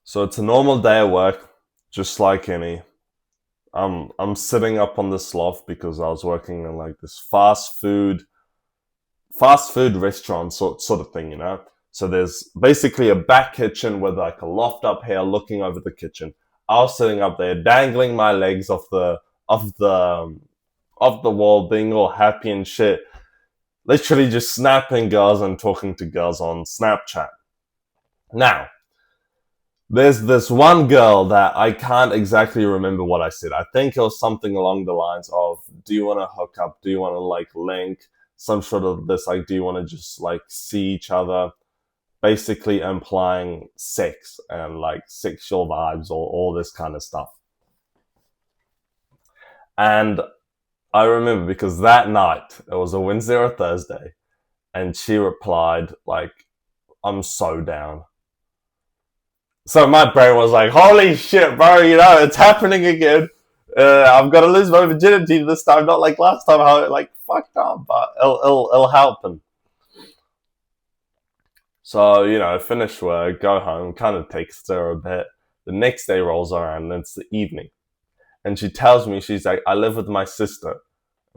So it's a normal day at work, just like any. I'm sitting up on this loft because I was working in like this fast food restaurant sort of thing, you know. So there's basically a back kitchen with like a loft up here looking over the kitchen. I was sitting up there, dangling my legs off the off the wall, being all happy and shit. Literally just snapping girls and talking to girls on Snapchat. Now, there's this one girl that I can't exactly remember what I said. I think it was something along the lines of, do you want to hook up? Do you want to like link? Some sort of this, like, do you want to just like see each other? Basically implying sex and like sexual vibes or all this kind of stuff. And I remember because that night, it was a Wednesday or a Thursday, and she replied, like, I'm so down. So my brain was like, holy shit, bro, it's happening again. I've got to lose my virginity this time, not like last time, how it like fucked up, but it'll happen. So, finish work, go home, kind of takes her a bit. The next day rolls around and it's the evening. And she tells me, she's like, I live with my sister.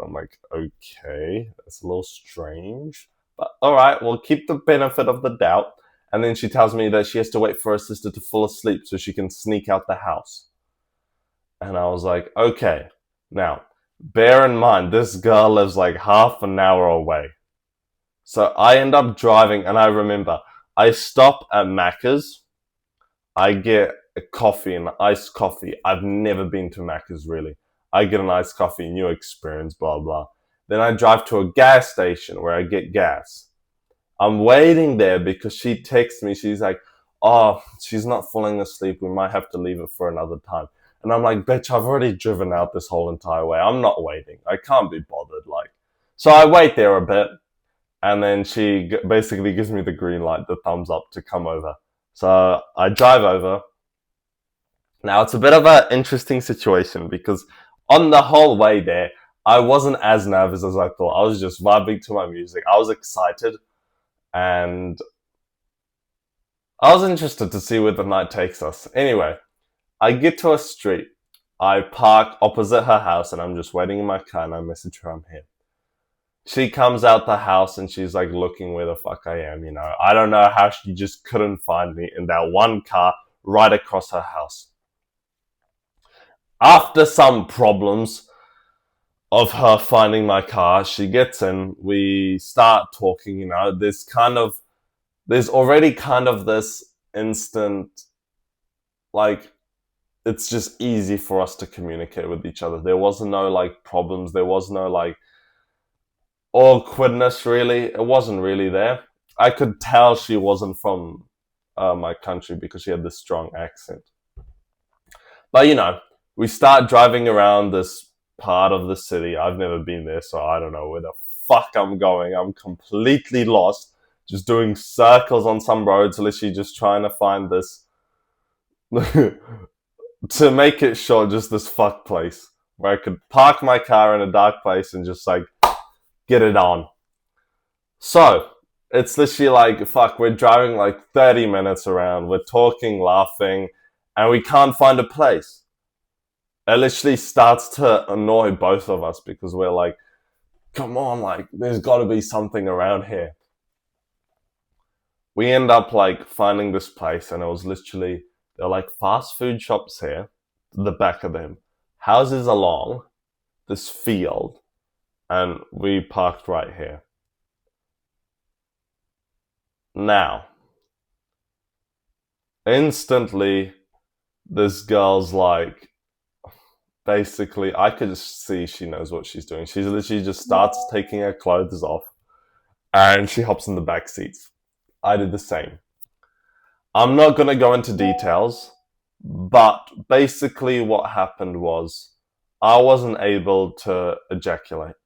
I'm like, okay, that's a little strange. But all right, we'll keep the benefit of the doubt. And then she tells me that she has to wait for her sister to fall asleep so she can sneak out the house. And I was like, okay. Now, bear in mind, this girl lives like half an hour away. So I end up driving, and I remember I stop at Macca's. I get a coffee, an iced coffee. I've never been to Macca's really. I get an iced coffee, new experience, blah, blah. Then I drive to a gas station where I get gas. I'm waiting there because she texts me. She's like, oh, she's not falling asleep. We might have to leave it for another time. And I'm like, bitch, I've already driven out this whole entire way. I'm not waiting. I can't be bothered. So I wait there a bit. And then she basically gives me the green light, the thumbs up to come over. So I drive over. Now it's a bit of an interesting situation because on the whole way there, I wasn't as nervous as I thought. I was just vibing to my music. I was excited and I was interested to see where the night takes us. Anyway, I get to a street. I park opposite her house and I'm just waiting in my car and I message her I'm here. She comes out the house and she's like looking where the fuck I am. I don't know how she just couldn't find me in that one car right across her house. After some problems of her finding my car, she gets in, we start talking. There's already kind of this instant, like, it's just easy for us to communicate with each other. There wasn't no like problems. There was no like awkwardness really. It wasn't really there. I could tell she wasn't from my country because she had this strong accent. But we start driving around this part of the city. I've never been there, so I don't know where the fuck I'm going. I'm completely lost, just doing circles on some roads, literally just trying to find this, to make it short, just this fuck place where I could park my car in a dark place and just like get it on. So it's literally like, fuck, we're driving like 30 minutes around. We're talking, laughing, and we can't find a place. It literally starts to annoy both of us because we're like, come on, like, there's got to be something around here. We end up like finding this place, and it was literally, there are like fast food shops here, the back of them, houses along this field, and we parked right here. Now, instantly, this girl's like, basically, I could just see she knows what she's doing. She literally just starts taking her clothes off and she hops in the back seats. I did the same. I'm not going to go into details, but basically what happened was I wasn't able to ejaculate.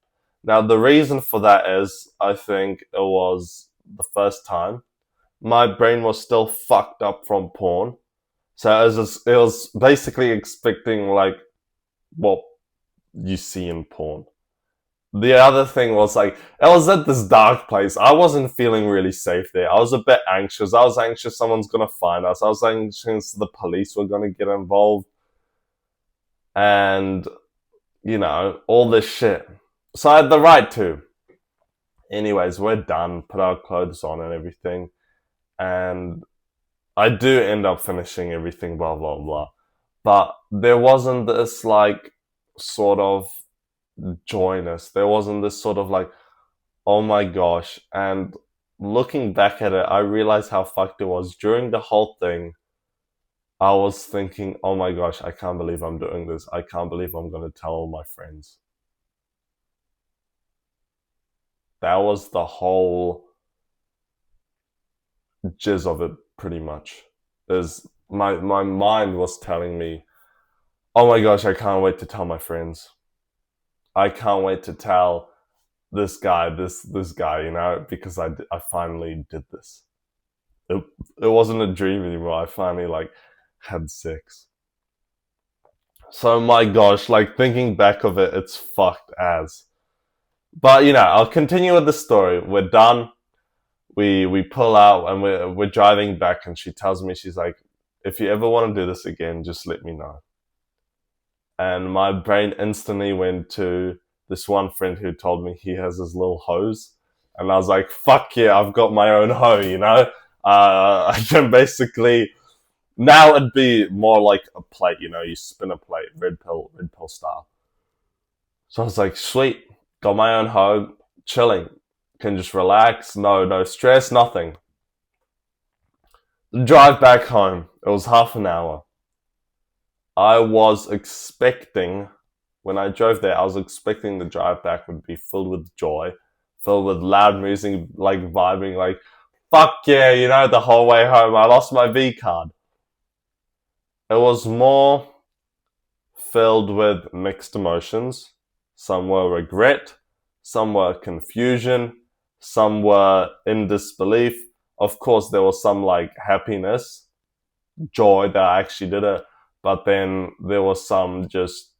Now, the reason for that is I think it was the first time. My brain was still fucked up from porn. So it was basically expecting like what you see in porn. the other thing was like, I was at this dark place. I wasn't feeling really safe there. I was a bit anxious. I was anxious someone's gonna find us. I was anxious the police were gonna get involved. And, all this shit. So I had the right to. Anyways, we're done, put our clothes on and everything. And I do end up finishing everything, blah, blah, blah. But there wasn't this, like, sort of joyness. There wasn't this sort of, like, oh my gosh. And looking back at it, I realized how fucked it was. During the whole thing, I was thinking, oh my gosh, I can't believe I'm doing this. I can't believe I'm going to tell all my friends. That was the whole jizz of it, pretty much. Is my mind was telling me, oh my gosh, I can't wait to tell my friends. I can't wait to tell this guy, this guy, because I finally did this. It wasn't a dream anymore. I finally had sex. So my gosh, thinking back of it, it's fucked as. But I'll continue with the story. We're done. We pull out and we're driving back, and she tells me, she's like, if you ever want to do this again, just let me know. And my brain instantly went to this one friend who told me he has his little hose, and I was like, fuck yeah, I've got my own hoe. I can basically, now it'd be more like a plate, you spin a plate, red pill style. So I was like, sweet, got my own hoe, chilling, can just relax, no stress, nothing. Drive back home, it was half an hour. I was expecting, when I drove there, I was expecting the drive back would be filled with joy, filled with loud music, vibing, fuck yeah, the whole way home. I lost my V card. It was more filled with mixed emotions. Some were regret, some were confusion, some were in disbelief. Of course, there was some happiness, joy that I actually did it. But then there was some just,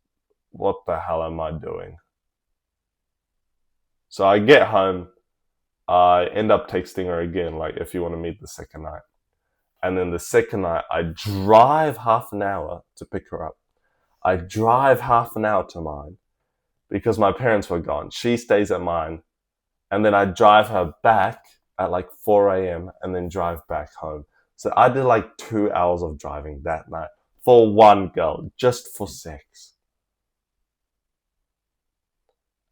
what the hell am I doing? So I get home, I end up texting her again, if you want to meet the second night. And then the second night, I drive half an hour to pick her up. I drive half an hour to mine because my parents were gone. She stays at mine. And then I drive her back at 4 a.m. and then drive back home. So I did 2 hours of driving that night for one girl, just for sex.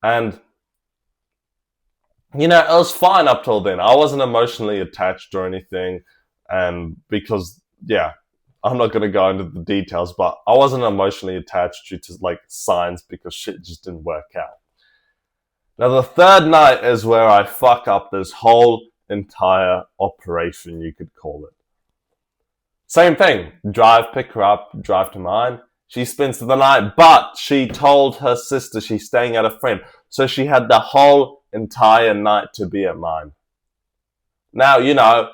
And, it was fine up till then. I wasn't emotionally attached or anything. And because, I'm not going to go into the details, but I wasn't emotionally attached due to signs because shit just didn't work out. Now the third night is where I fuck up this whole entire operation, you could call it. Same thing. Drive, pick her up, drive to mine. She spends the night, but she told her sister she's staying at a friend. So she had the whole entire night to be at mine. Now,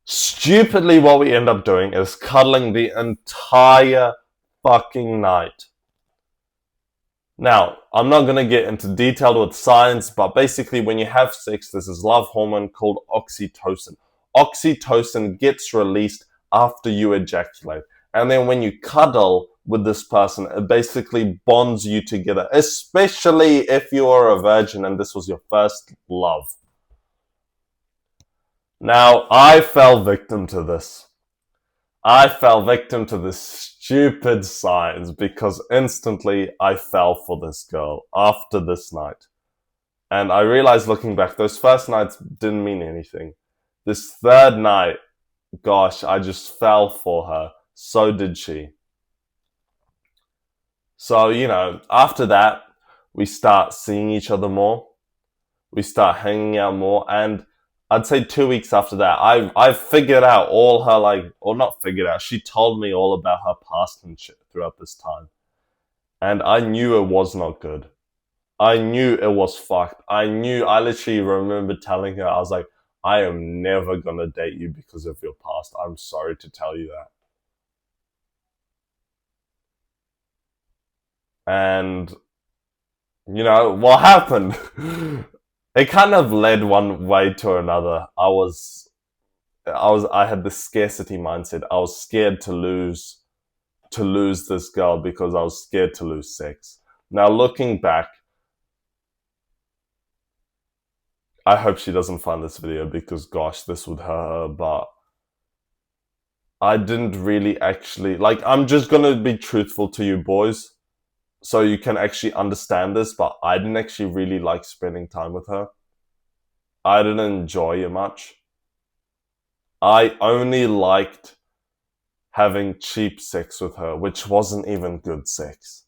stupidly what we end up doing is cuddling the entire fucking night. Now, I'm not going to get into detail with science, but basically when you have sex, there's this love hormone called oxytocin. Oxytocin gets released after you ejaculate. And then when you cuddle with this person, it basically bonds you together, especially if you are a virgin and this was your first love. Now, I fell victim to this. I fell victim to this stupid signs because instantly I fell for this girl after this night. And I realized looking back, those first nights didn't mean anything. This third night, gosh, I just fell for her. So did she. So, after that, we start seeing each other more. We start hanging out more. And I'd say 2 weeks after that, I figured out all her, or not figured out, she told me all about her past and shit throughout this time. And I knew it was not good. I knew it was fucked. I literally remember telling her, I was like, I am never gonna date you because of your past. I'm sorry to tell you that. And You know, what happened? It kind of led one way to another. I had this scarcity mindset. I was scared to lose this girl because I was scared to lose sex. Now looking back, I hope she doesn't find this video because gosh, this would hurt her, but I didn't really actually like I'm just gonna be truthful to you boys so you can actually understand this, but I didn't actually really like spending time with her. I didn't enjoy it much. I only liked having cheap sex with her, which wasn't even good sex.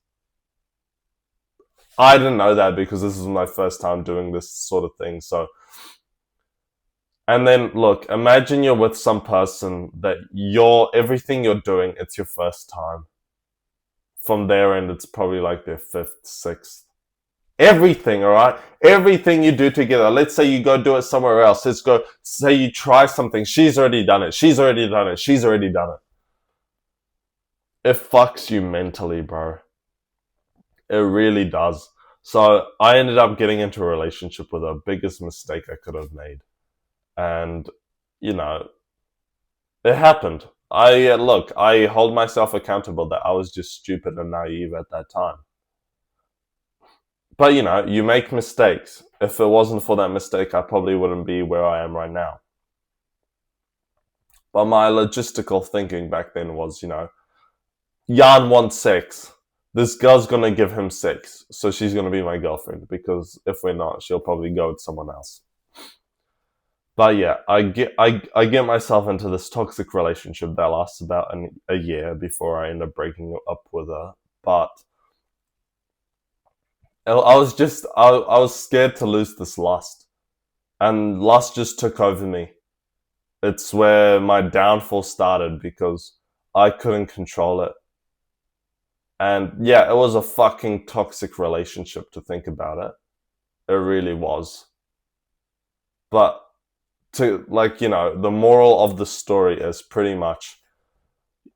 I didn't know that because this was my first time doing this sort of thing. So, and then look, imagine you're with some person that everything you're doing, it's your first time. From their end, it's probably like their fifth, sixth. Everything, all right? Everything you do together. Let's say you go do it somewhere else. Let's go, say you try something. She's already done it. She's already done it. She's already done it. It fucks you mentally, bro. It really does. So I ended up getting into a relationship with her. Biggest mistake I could have made. And, you know, it happened. I hold myself accountable that I was just stupid and naive at that time. But, you know, you make mistakes. If it wasn't for that mistake, I probably wouldn't be where I am right now. But my logistical thinking back then was, you know, Jan wants sex. This girl's gonna give him sex, so she's gonna be my girlfriend, because if we're not, she'll probably go with someone else. But yeah, I get myself into this toxic relationship that lasts about a year before I end up breaking up with her. But I was scared to lose this lust, and lust just took over me. It's where my downfall started because I couldn't control it. And yeah, it was a fucking toxic relationship to think about it. It really was. But to, like, you know, the moral of the story is pretty much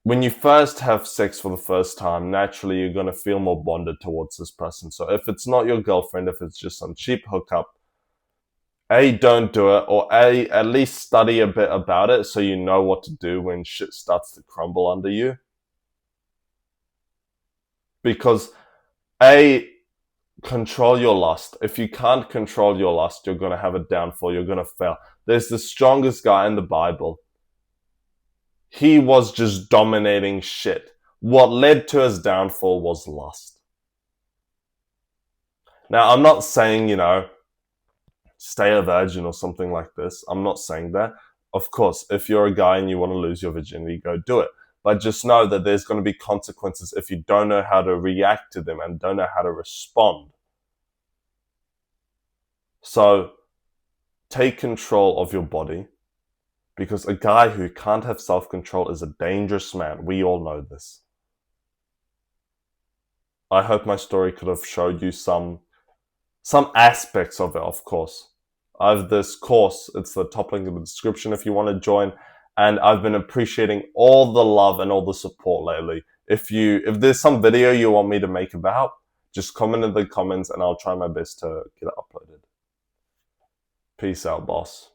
when you first have sex for the first time, naturally you're going to feel more bonded towards this person. So if it's not your girlfriend, if it's just some cheap hookup, A, don't do it, or A, at least study a bit about it so you know what to do when shit starts to crumble under you. Because A, control your lust. If you can't control your lust, you're going to have a downfall. You're going to fail. There's the strongest guy in the Bible. He was just dominating shit. What led to his downfall was lust. Now, I'm not saying, you know, stay a virgin or something like this. I'm not saying that. Of course, if you're a guy and you want to lose your virginity, go do it. But just know that there's going to be consequences if you don't know how to react to them and don't know how to respond. So take control of your body, because a guy who can't have self-control is a dangerous man. We all know this. I hope my story could have showed you some aspects of it, of course. I have this course. It's the top link in the description if you want to join. And I've been appreciating all the love and all the support lately. If there's some video you want me to make about, just comment in the comments and I'll try my best to get it uploaded. Peace out, boss.